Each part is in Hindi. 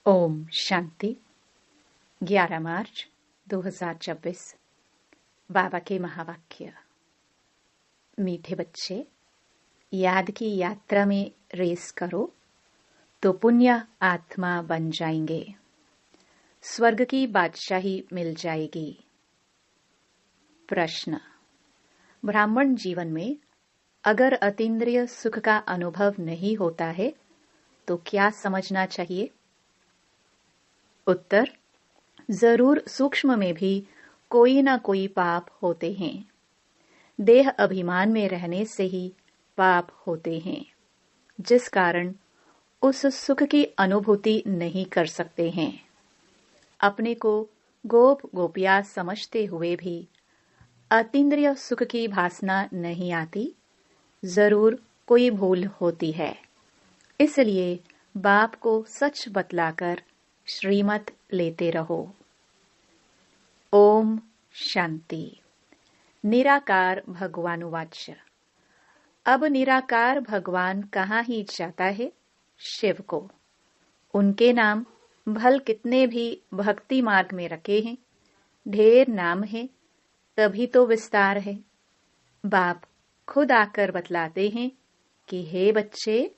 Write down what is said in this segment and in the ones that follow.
ओम शांति। 11 मार्च 2024। बाबा के महावाक्य। मीठे बच्चे, याद की यात्रा में रेस करो तो पुण्य आत्मा बन जाएंगे, स्वर्ग की बादशाही मिल जाएगी। प्रश्न। ब्राह्मण जीवन में अगर अतीन्द्रिय सुख का अनुभव नहीं होता है तो क्या समझना चाहिए? उत्तर। जरूर सूक्ष्म में भी कोई ना कोई पाप होते हैं। देह अभिमान में रहने से ही पाप होते हैं, जिस कारण उस सुख की अनुभूति नहीं कर सकते हैं। अपने को गोप गोपिया समझते हुए भी अतीन्द्रिय सुख की भासना नहीं आती, जरूर कोई भूल होती है। इसलिए बाप को सच बतलाकर श्रीमत लेते रहो। ओम शांति। निराकार भगवानुवाच। अब निराकार भगवान कहाँ ही जाता है? शिव को। उनके नाम भल कितने भी भक्ति मार्ग में रखे हैं, ढेर नाम है तभी तो विस्तार है। बाप खुद आकर बतलाते हैं कि हे बच्चे,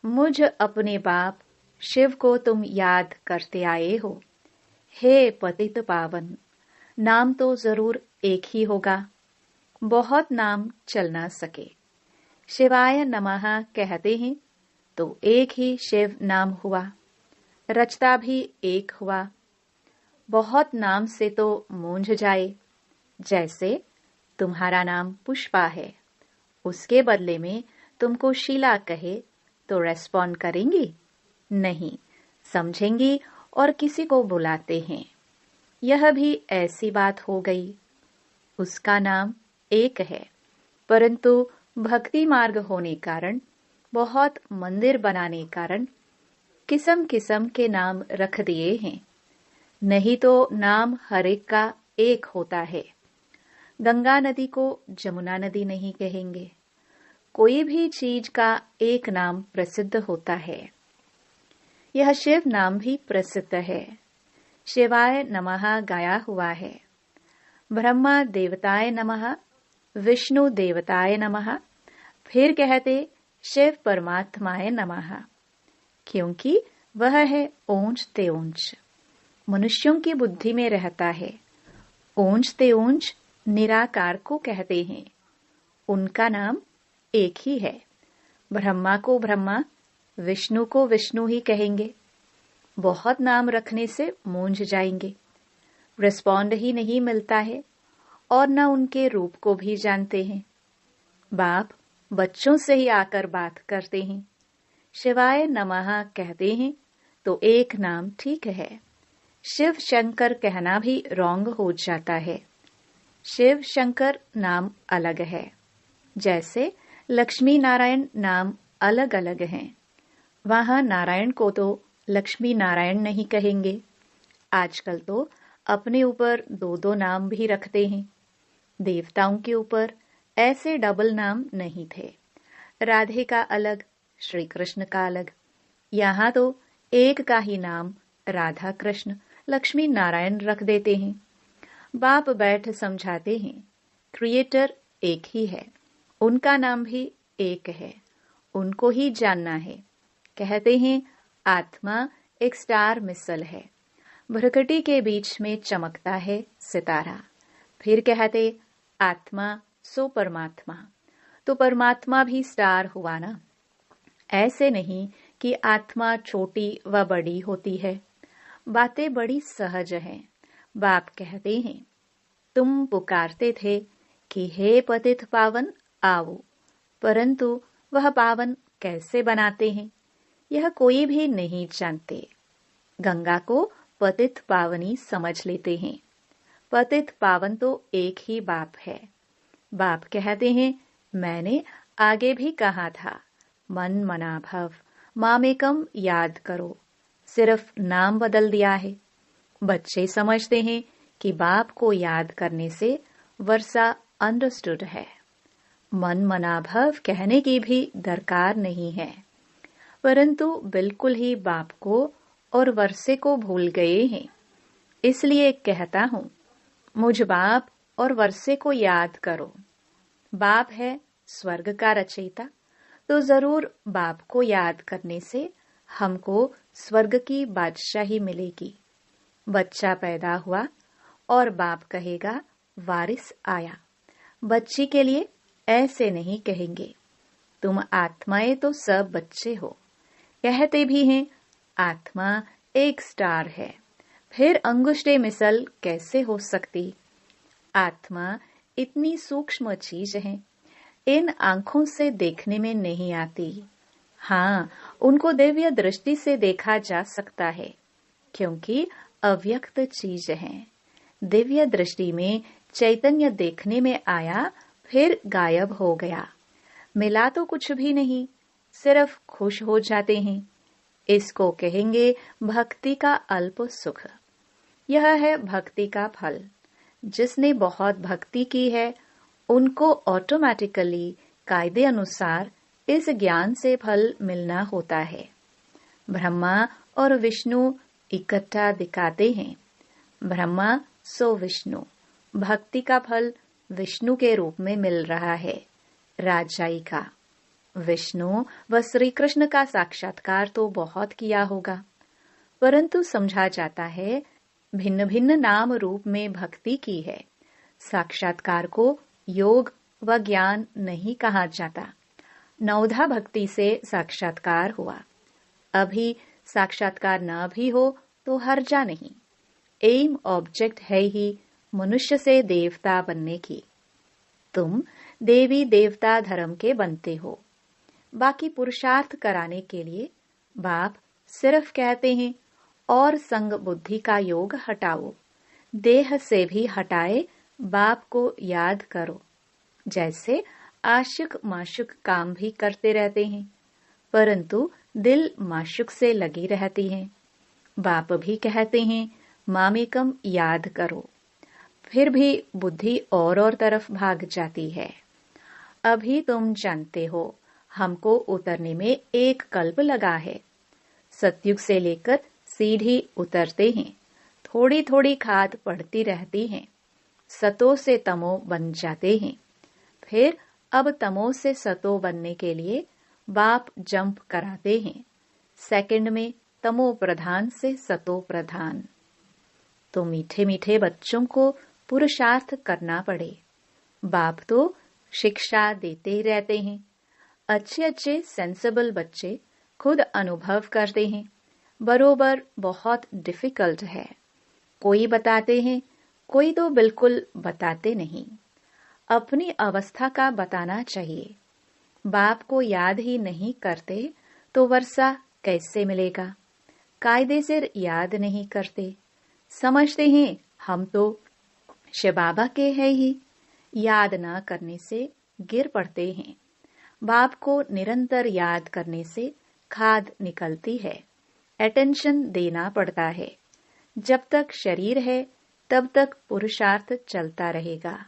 मुझ अपने बाप शिव को तुम याद करते आए हो। हे पतित पावन, नाम तो जरूर एक ही होगा, बहुत नाम चल ना सके। शिवाय नमः कहते हैं तो एक ही शिव नाम हुआ, रचता भी एक हुआ। बहुत नाम से तो मूंझ जाए। जैसे तुम्हारा नाम पुष्पा है, उसके बदले में तुमको शीला कहे तो रेस्पॉन्ड करेंगी? नहीं, समझेंगी और किसी को बुलाते हैं। यह भी ऐसी बात हो गई। उसका नाम एक है, परंतु भक्ति मार्ग होने कारण, बहुत मंदिर बनाने कारण किस्म किस्म के नाम रख दिए हैं। नहीं तो नाम हर एक का एक होता है। गंगा नदी को जमुना नदी नहीं कहेंगे। कोई भी चीज का एक नाम प्रसिद्ध होता है। यह शिव नाम भी प्रसिद्ध है। शिवाय नमः गाया हुआ है। ब्रह्मा देवताय नमः, विष्णु देवताय नमः, फिर कहते शिव परमात्माय नमः, क्योंकि वह है ऊंच ते ऊंच, मनुष्यों की बुद्धि में रहता है। ऊंच ते ऊंच निराकार को कहते हैं। उनका नाम एक ही है। ब्रह्मा को ब्रह्मा, विष्णु को विष्णु ही कहेंगे। बहुत नाम रखने से मूंझ जाएंगे। रिस्पॉन्ड ही नहीं मिलता है और न उनके रूप को भी जानते हैं। बाप बच्चों से ही आकर बात करते हैं। शिवाय नमः कहते हैं तो एक नाम ठीक है। शिव शंकर कहना भी रॉन्ग हो जाता है। शिव शंकर नाम अलग है। जैसे लक्ष्मी नारायण नाम अलग अलग हैं। वहां नारायण को तो लक्ष्मी नारायण नहीं कहेंगे। आजकल तो अपने ऊपर दो दो नाम भी रखते हैं। देवताओं के ऊपर ऐसे डबल नाम नहीं थे। राधे का अलग, श्री कृष्ण का अलग। यहाँ तो एक का ही नाम राधा कृष्ण लक्ष्मी नारायण रख देते हैं। बाप बैठ समझाते हैं, क्रिएटर एक ही है, उनका नाम भी एक है, उनको ही जानना है। कहते हैं आत्मा एक स्टार मिसल है, भ्रकटी के बीच में चमकता है सितारा। फिर कहते आत्मा सो परमात्मा, तो परमात्मा भी स्टार हुआ ना। ऐसे नहीं कि आत्मा छोटी व बड़ी होती है। बातें बड़ी सहज हैं। बाप कहते हैं तुम पुकारते थे कि हे पतित पावन आओ, परंतु वह पावन कैसे बनाते हैं यह कोई भी नहीं जानते। गंगा को पतित पावनी समझ लेते हैं। पतित पावन तो एक ही बाप है। बाप कहते हैं मैंने आगे भी कहा था, मन मना भव, मामेकम याद करो। सिर्फ नाम बदल दिया है। बच्चे समझते हैं कि बाप को याद करने से वर्षा अंडरस्टूड है। मन मना भव कहने की भी दरकार नहीं है, परंतु बिल्कुल ही बाप को और वर्षे को भूल गए हैं। इसलिए कहता हूँ, मुझ बाप और वर्षे को याद करो। बाप है स्वर्ग का रचयिता, तो जरूर बाप को याद करने से हमको स्वर्ग की बादशाही मिलेगी। बच्चा पैदा हुआ और बाप कहेगा वारिस आया। बच्ची के लिए ऐसे नहीं कहेंगे, तुम आत्माएं तो सब बच्चे हो। कहते भी हैं आत्मा एक स्टार है। फिर अंगुष्ठे मिसल कैसे हो सकती? आत्मा इतनी सूक्ष्म चीज है, इन आंखों से देखने में नहीं आती। हाँ, उनको दिव्य दृष्टि से देखा जा सकता है, क्योंकि अव्यक्त चीज है। दिव्य दृष्टि में चैतन्य देखने में आया, फिर गायब हो गया। मिला तो कुछ भी नहीं, सिर्फ खुश हो जाते हैं। इसको कहेंगे भक्ति का अल्प सुख। यह है भक्ति का फल। जिसने बहुत भक्ति की है, उनको ऑटोमेटिकली कायदे अनुसार इस ज्ञान से फल मिलना होता है। ब्रह्मा और विष्णु इकट्ठा दिखाते हैं। ब्रह्मा सो विष्णु। भक्ति का फल विष्णु के रूप में मिल रहा है, राजाई का। विष्णु व श्री कृष्ण का साक्षात्कार तो बहुत किया होगा, परंतु समझा जाता है भिन्न भिन्न नाम रूप में भक्ति की है। साक्षात्कार को योग व ज्ञान नहीं कहा जाता। नवधा भक्ति से साक्षात्कार हुआ। अभी साक्षात्कार न भी हो तो हर्जा नहीं। एम ऑब्जेक्ट है ही मनुष्य से देवता बनने की। तुम देवी देवता धर्म के बनते हो। बाकी पुरुषार्थ कराने के लिए बाप सिर्फ कहते हैं और संग बुद्धि का योग हटाओ। देह से भी हटाए बाप को याद करो। जैसे आशिक माशुक काम भी करते रहते हैं, परंतु दिल माशुक से लगी रहती है। बाप भी कहते हैं मामेकम याद करो, फिर भी बुद्धि और तरफ भाग जाती है। अभी तुम जानते हो हमको उतरने में एक कल्प लगा है। सतयुग से लेकर सीढ़ी उतरते हैं, थोड़ी थोड़ी खाद पड़ती रहती है। सतो से तमो बन जाते हैं। फिर अब तमो से सतो बनने के लिए बाप जंप कराते हैं। सेकंड में तमो प्रधान से सतो प्रधान। तो मीठे मीठे बच्चों को पुरुषार्थ करना पड़े। बाप तो शिक्षा देते ही रहते हैं। अच्छे अच्छे सेंसिबल बच्चे खुद अनुभव करते हैं बरोबर बहुत डिफिकल्ट है। कोई बताते हैं, कोई तो बिल्कुल बताते नहीं। अपनी अवस्था का बताना चाहिए। बाप को याद ही नहीं करते तो वर्षा कैसे मिलेगा? कायदे से याद नहीं करते। समझते हैं हम तो शिव बाबा के हैं ही। याद ना करने से गिर पड़ते हैं। बाप को निरंतर याद करने से खाद निकलती है। अटेंशन देना पड़ता है। जब तक शरीर है तब तक पुरुषार्थ चलता रहेगा।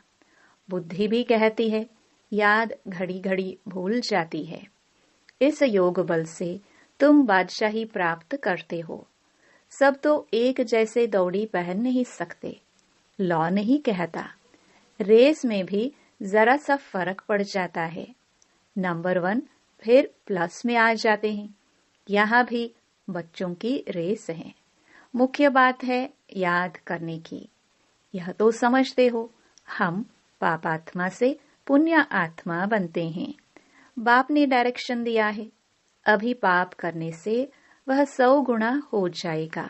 बुद्धि भी कहती है, याद घड़ी घड़ी भूल जाती है। इस योग बल से तुम बादशाही प्राप्त करते हो। सब तो एक जैसे दौड़ी पहन नहीं सकते। लॉ नहीं कहता। रेस में भी जरा सा फर्क पड़ जाता है। नंबर 1 फिर प्लस में आ जाते हैं। यहाँ भी बच्चों की रेस है। मुख्य बात है याद करने की। यह तो समझते हो हम पापात्मा से पुण्य आत्मा बनते हैं। बाप ने डायरेक्शन दिया है। अभी पाप करने से वह 100 गुना हो जाएगा।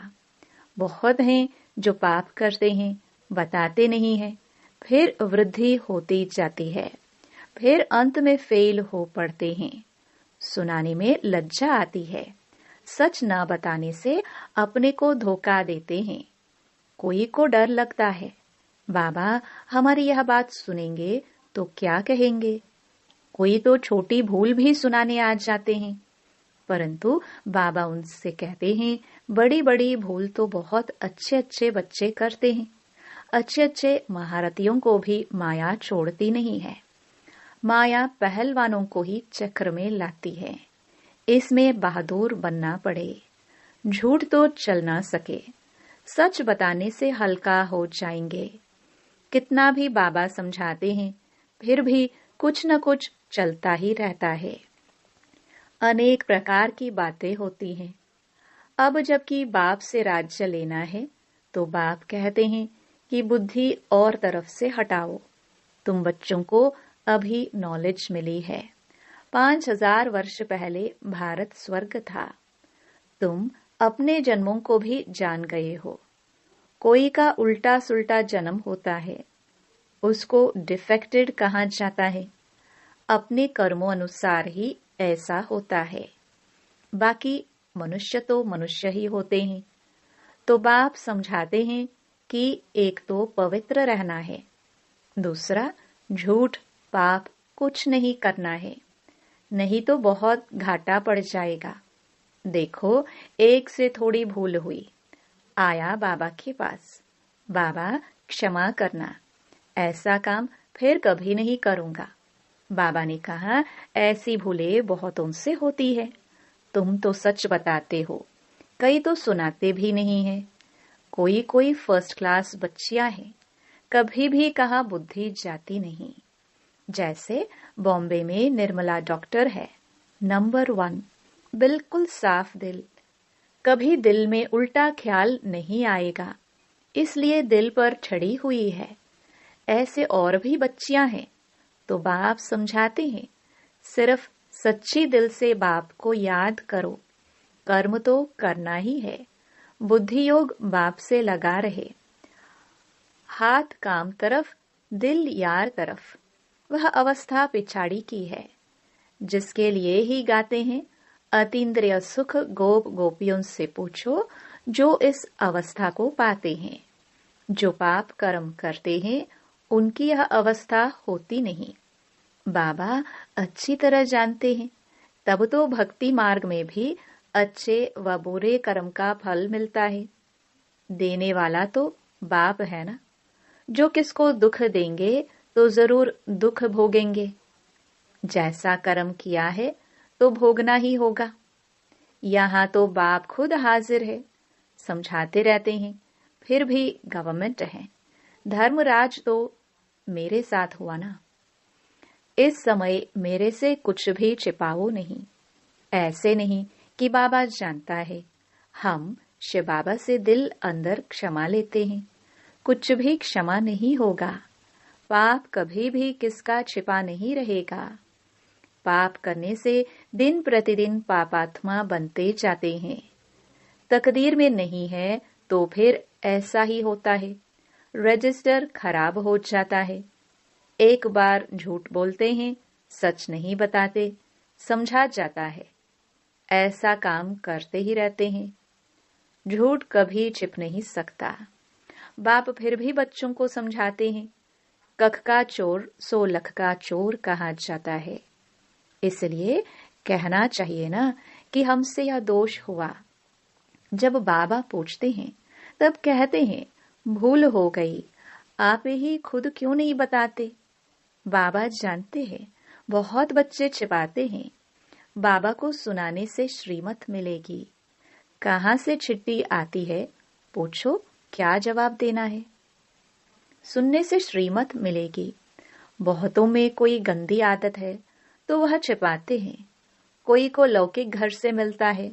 बहुत हैं जो पाप करते हैं, बताते नहीं है, फिर वृद्धि होती जाती है, फिर अंत में फेल हो पड़ते हैं। सुनाने में लज्जा आती है। सच न बताने से अपने को धोखा देते हैं। कोई को डर लगता है, बाबा हमारी यह बात सुनेंगे तो क्या कहेंगे। कोई तो छोटी भूल भी सुनाने आ जाते हैं, परंतु बाबा उनसे कहते हैं बड़ी बड़ी भूल तो बहुत अच्छे अच्छे बच्चे करते हैं। अच्छे अच्छे महारथियों को भी माया छोड़ती नहीं है। माया पहलवानों को ही चक्र में लाती है। इसमें बहादुर बनना पड़े। झूठ तो चल ना सके, सच बताने से हल्का हो जाएंगे। कितना भी बाबा समझाते हैं, फिर भी कुछ न कुछ चलता ही रहता है। अनेक प्रकार की बातें होती हैं। अब जबकि बाप से राज्य लेना है, तो बाप कहते हैं कि बुद्धि और तरफ से हटाओ। तुम बच्चों को अभी नॉलेज मिली है। 5000 वर्ष पहले भारत स्वर्ग था। तुम अपने जन्मों को भी जान गए हो। कोई का उल्टा सुल्टा जन्म होता है, उसको डिफेक्टेड कहा जाता है। अपने कर्मों अनुसार ही ऐसा होता है। बाकी मनुष्य तो मनुष्य ही होते हैं। तो बाप समझाते हैं कि एक तो पवित्र रहना है, दूसरा झूठ पाप कुछ नहीं करना है, नहीं तो बहुत घाटा पड़ जाएगा। देखो, एक से थोड़ी भूल हुई, आया बाबा के पास, बाबा क्षमा करना, ऐसा काम फिर कभी नहीं करूंगा। बाबा ने कहा, ऐसी भूलें बहुतों से होती है। तुम तो सच बताते हो, कई तो सुनाते भी नहीं है। कोई कोई फर्स्ट क्लास बच्चियां हैं, कभी भी कहा बुद्धि जाती नहीं। जैसे बॉम्बे में निर्मला डॉक्टर है, नंबर 1, बिल्कुल साफ दिल, कभी दिल में उल्टा ख्याल नहीं आएगा, इसलिए दिल पर छड़ी हुई है। ऐसे और भी बच्चियां हैं। तो बाप समझाते हैं, सिर्फ सच्ची दिल से बाप को याद करो। कर्म तो करना ही है। बुद्धि योग बाप से लगा रहे। हाथ काम तरफ, दिल यार तरफ, वह अवस्था पिछाड़ी की है, जिसके लिए ही गाते हैं, अतीन्द्रिय सुख गोप गोपियों से पूछो, जो इस अवस्था को पाते हैं। जो पाप कर्म करते हैं, उनकी यह अवस्था होती नहीं। बाबा अच्छी तरह जानते हैं, तब तो भक्ति मार्ग में भी अच्छे व बुरे कर्म का फल मिलता है। देने वाला तो बाप है ना, जो किसको दुख देंगे तो जरूर दुख भोगेंगे। जैसा कर्म किया है तो भोगना ही होगा। यहाँ तो बाप खुद हाजिर है, समझाते रहते हैं। फिर भी गवर्नमेंट है, धर्मराज तो मेरे साथ हुआ ना। इस समय मेरे से कुछ भी छिपाओ नहीं। ऐसे नहीं कि बाबा जानता है। हम शिव बाबा से दिल अंदर क्षमा लेते हैं, कुछ भी क्षमा नहीं होगा। पाप कभी भी किसका छिपा नहीं रहेगा। पाप करने से दिन प्रतिदिन पापात्मा बनते जाते हैं। तकदीर में नहीं है तो फिर ऐसा ही होता है। रजिस्टर खराब हो जाता है। एक बार झूठ बोलते हैं, सच नहीं बताते, समझा जाता है। ऐसा काम करते ही रहते हैं। झूठ कभी छिप नहीं सकता। बाप फिर भी बच्चों को समझाते हैं, कख का चोर 100 लख का चोर कहा जाता है। इसलिए कहना चाहिए ना कि हमसे यह दोष हुआ। जब बाबा पूछते हैं, तब कहते हैं, भूल हो गई, आप ही खुद क्यों नहीं बताते। बाबा जानते हैं, बहुत बच्चे छिपाते हैं। बाबा को सुनाने से श्रीमत मिलेगी। कहाँ से चिट्ठी आती है, पूछो, क्या जवाब देना है। सुनने से श्रीमत मिलेगी। बहुतों में कोई गंदी आदत है तो वह छिपाते हैं। कोई को लौकिक घर से मिलता है।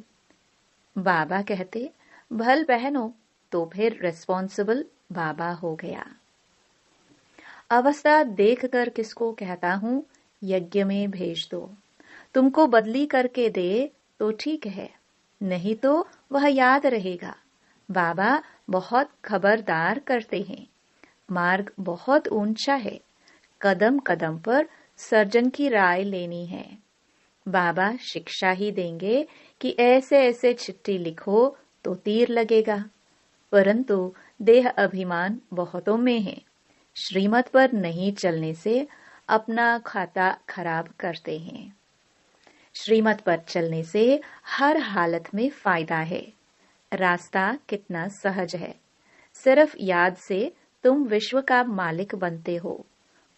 बाबा कहते, भल पहनो तो फिर रिस्पॉन्सिबल बाबा हो गया। अवस्था देखकर किसको कहता हूँ, यज्ञ में भेज दो। तुमको बदली करके दे तो ठीक है, नहीं तो वह याद रहेगा। बाबा बहुत खबरदार करते हैं। मार्ग बहुत ऊंचा है, कदम कदम पर सर्जन की राय लेनी है। बाबा शिक्षा ही देंगे कि ऐसे ऐसे चिट्ठी लिखो तो तीर लगेगा, परंतु देह अभिमान बहुतों में है। श्रीमत पर नहीं चलने से अपना खाता खराब करते हैं। श्रीमत पर चलने से हर हालत में फायदा है। रास्ता कितना सहज है। सिर्फ याद से तुम विश्व का मालिक बनते हो।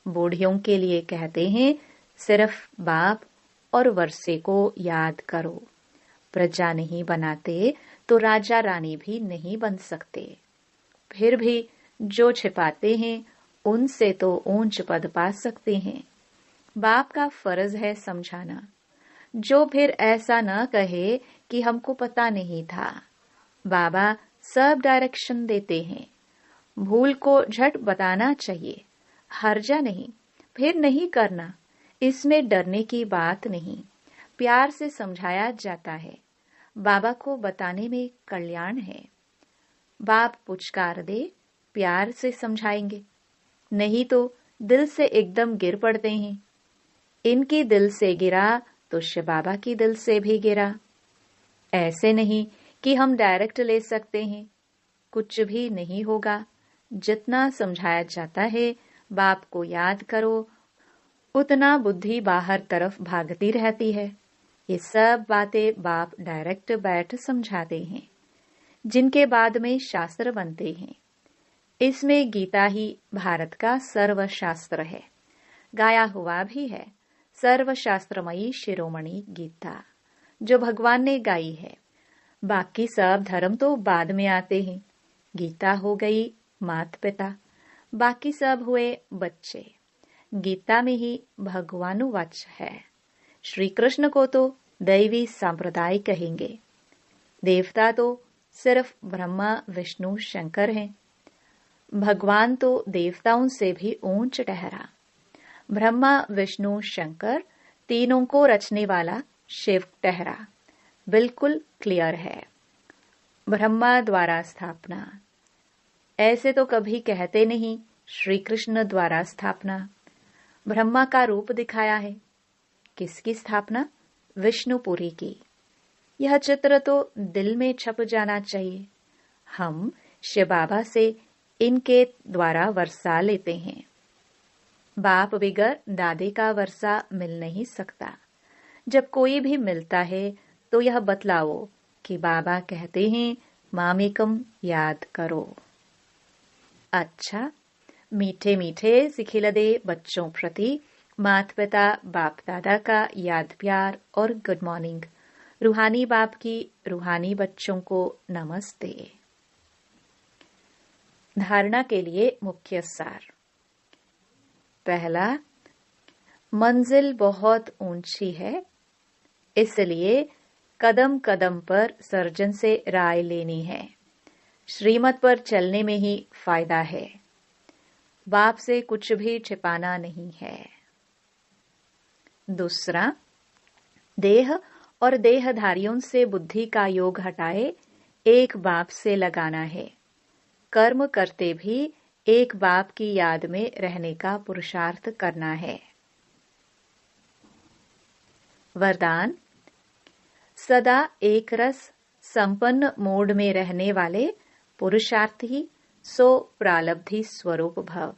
बूढ़ियों के लिए कहते हैं, सिर्फ बाप और वर्षे को याद करो। प्रजा नहीं बनाते तो राजा रानी भी नहीं बन सकते। फिर भी जो छिपाते हैं उनसे तो ऊंच पद पा सकते हैं। बाप का फर्ज है समझाना। जो फिर ऐसा न कहे कि हमको पता नहीं था। बाबा सब डायरेक्शन देते हैं। भूल को झट बताना चाहिए, हर्जा नहीं। फिर नहीं करना, इसमें डरने की बात नहीं। प्यार से समझाया जाता है। बाबा को बताने में कल्याण है। बाप पुचकार दे, प्यार से समझाएंगे, नहीं तो दिल से एकदम गिर पड़ते हैं। इनकी दिल से गिरा तो शिव बाबा की दिल से भी गिरा। ऐसे नहीं कि हम डायरेक्ट ले सकते हैं, कुछ भी नहीं होगा। जितना समझाया जाता है बाप को याद करो, उतना बुद्धि बाहर तरफ भागती रहती है। ये सब बातें बाप डायरेक्ट बैठ समझाते हैं, जिनके बाद में शास्त्र बनते हैं। इसमें गीता ही भारत का सर्वशास्त्र है, गाया हुआ भी है। सर्वशास्त्रमयी शिरोमणि गीता जो भगवान ने गाई है। बाकी सब धर्म तो बाद में आते हैं। गीता हो गई माता पिता, बाकी सब हुए बच्चे। गीता में ही भगवानुवाच है। श्री कृष्ण को तो दैवी संप्रदाय कहेंगे। देवता तो सिर्फ ब्रह्मा विष्णु शंकर हैं। भगवान तो देवताओं से भी ऊंच ठहरा। ब्रह्मा विष्णु शंकर तीनों को रचने वाला शिव ठहरा। बिल्कुल क्लियर है। ब्रह्मा द्वारा स्थापना, ऐसे तो कभी कहते नहीं श्री कृष्ण द्वारा स्थापना। ब्रह्मा का रूप दिखाया है। किसकी स्थापना? विष्णुपुरी की। यह चित्र तो दिल में छप जाना चाहिए। हम शिव बाबा से इनके द्वारा वर्षा लेते हैं। बाप बिगर दादे का वर्षा मिल नहीं सकता। जब कोई भी मिलता है तो यह बतलाओ कि बाबा कहते हैं मामेकम याद करो। अच्छा, मीठे मीठे सिखिलदे बच्चों प्रति माता पिता बाप दादा का याद प्यार और गुड मॉर्निंग। रूहानी बाप की रूहानी बच्चों को नमस्ते। धारणा के लिए मुख्य सार। पहला, मंजिल बहुत ऊंची है, इसलिए कदम कदम पर सर्जन से राय लेनी है। श्रीमत पर चलने में ही फायदा है। बाप से कुछ भी छिपाना नहीं है। दूसरा, देह और देहधारियों से बुद्धि का योग हटाए एक बाप से लगाना है। कर्म करते भी एक बाप की याद में रहने का पुरुषार्थ करना है। वरदान, सदा एक रस संपन्न मोड में रहने वाले पुरुषार्थी सो प्रालब्धि स्वरूप भव।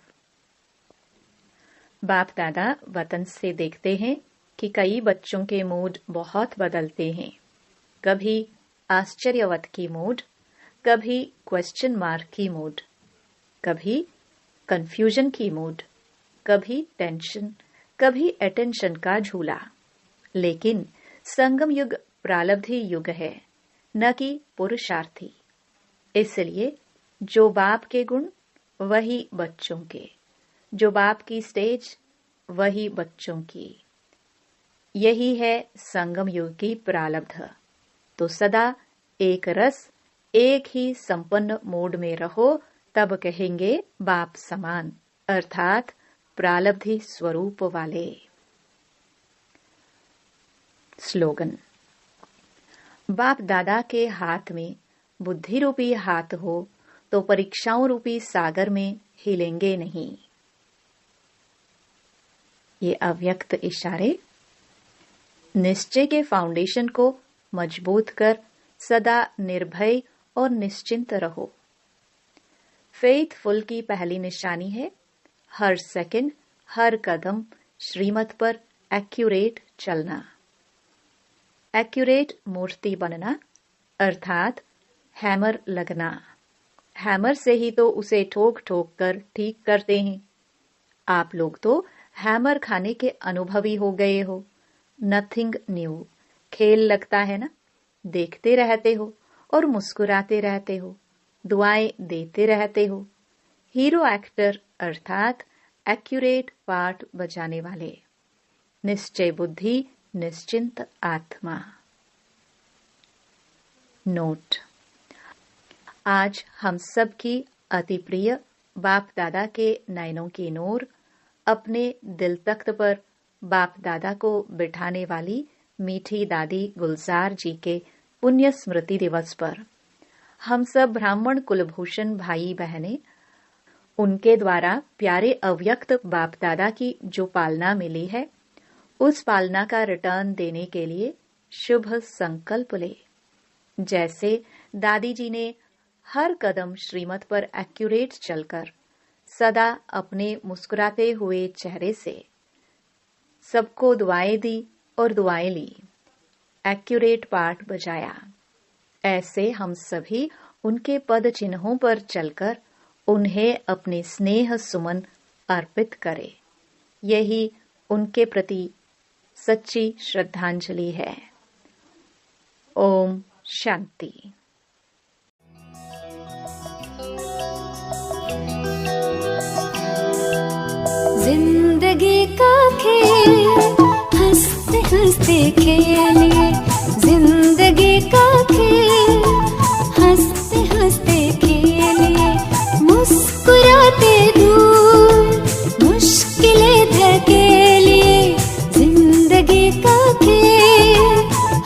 बाप दादा वतन से देखते हैं कि कई बच्चों के मूड बहुत बदलते हैं। कभी आश्चर्यवत की मूड, कभी क्वेश्चन मार्क की मूड, कभी कंफ्यूजन की मूड, कभी टेंशन, कभी अटेंशन का झूला। लेकिन संगम युग प्रालब्धि युग है, न कि पुरुषार्थी। इसलिए जो बाप के गुण वही बच्चों के, जो बाप की स्टेज वही बच्चों की। यही है संगम युग की प्रालब्ध। तो सदा एक रस एक ही संपन्न मोड में रहो, तब कहेंगे बाप समान, अर्थात प्रालब्धि स्वरूप वाले। स्लोगन। बाप दादा के हाथ में बुद्धि रूपी हाथ हो तो परीक्षाओं रूपी सागर में हिलेंगे नहीं। ये अव्यक्त इशारे। निश्चय के फाउंडेशन को मजबूत कर सदा निर्भय और निश्चिंत रहो। फेथफुल की पहली निशानी है हर सेकंड, हर कदम श्रीमत पर एक्यूरेट चलना। एक्यूरेट मूर्ति बनना, अर्थात हैमर लगना। हैमर से ही तो उसे ठोक ठोक कर ठीक करते हैं। आप लोग तो हैमर खाने के अनुभवी हो गए हो। नथिंग न्यू, खेल लगता है ना, देखते रहते हो और मुस्कुराते रहते हो, दुआएं देते रहते हो। हीरो एक्टर अर्थात एक्यूरेट पार्ट बजाने वाले। निश्चय बुद्धि, निश्चिंत आत्मा। नोट: आज हम सब की अति प्रिय बाप दादा के नयनों की नूर, अपने दिल तख्त पर बाप दादा को बिठाने वाली मीठी दादी गुलजार जी के पुण्य स्मृति दिवस पर हम सब ब्राह्मण कुलभूषण भाई बहनें उनके द्वारा प्यारे अव्यक्त बाप दादा की जो पालना मिली है, उस पालना का रिटर्न देने के लिए शुभ संकल्प ले। जैसे दादी जी ने हर कदम श्रीमत पर एक्यूरेट चलकर सदा अपने मुस्कुराते हुए चेहरे से सबको दुआएं दी और दुआएं ली, एक्यूरेट पार्ट बजाया, ऐसे हम सभी उनके पद चिन्हों पर चलकर उन्हें अपने स्नेह सुमन अर्पित करें। यही उनके प्रति सच्ची श्रद्धांजलि है। ओम शांति। जिंदगी का खेल हंसते हंसते खेलिए, जिंदगी का खेल हंसते हंसते खेलिए, मुस्कुराते दूर मुश्किलें धकेलिए। जिंदगी का खेल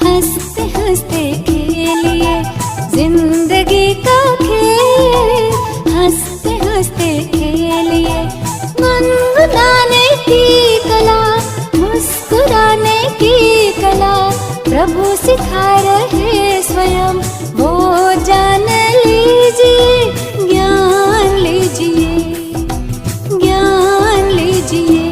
हंसते हंसते खेलिए, जिंदगी का खेल हंसते हंसते खेलिए। गुनगुनाने की कला, मुस्कुराने की कला प्रभु सिखा रहे स्वयं, वो जान लीजिए, ज्ञान लीजिए, ज्ञान लीजिए।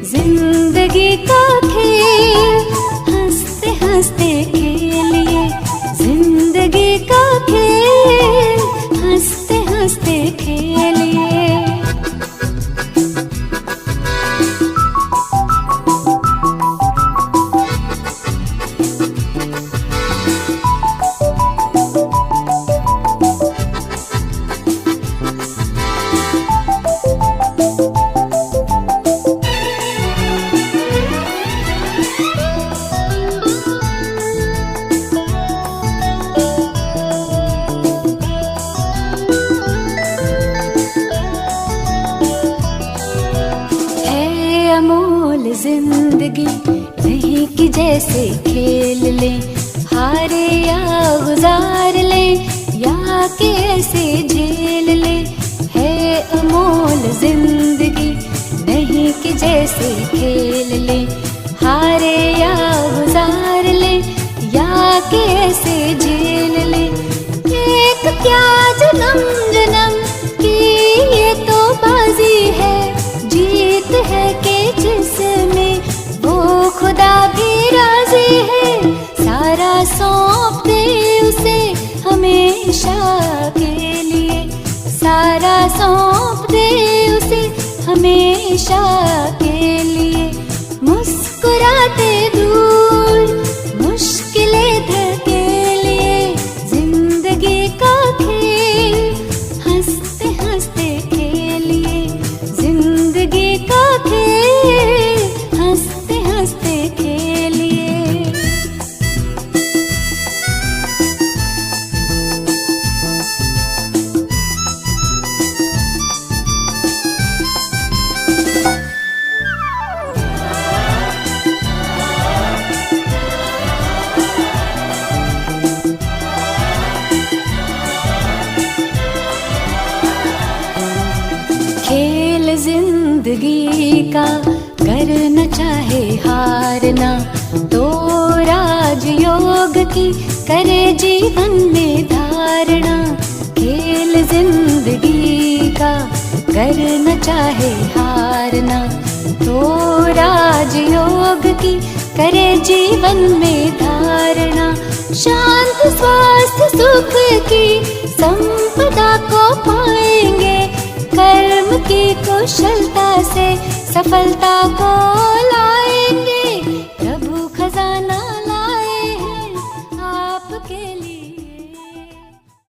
जिंदगी का खेल हंसते हंसते खेलिए, जिंदगी का खेल हंसते हंसते खेलिए। जिंदगी नहीं कि जैसे खेल ले, हारे या गुजार ले, या कि ऐसे झेल ले। है अमोल जिंदगी नहीं कि जैसे खेल ले, हारे या गुजार ले, या कि ऐसे झेल ले। एक क्या जन्म जन्म की ये तो बाजी है, जीत है कि जिसमें वो खुदा भी राजी है। सारा सौंप दे उसे हमेशा के लिए, सारा सौंप दे उसे हमेशा के लिए। मुस्कुराते दूर मुश्किलें धकेलिए, जिंदगी का खेल हंसते हंसते खेलिए, जिंदगी का खेल हंसते हंसते खेलिए। खेल जिंदगी का करना चाहे हारना, तो राजयोग की करे जीवन में धारणा। खेल जिंदगी का करना चाहे हारना, तो राजयोग की करे जीवन में धारणा। शांत स्वास्थ्य सुख की संपदा को पाएंगे, कर्म की कुशलता से सफलता को ला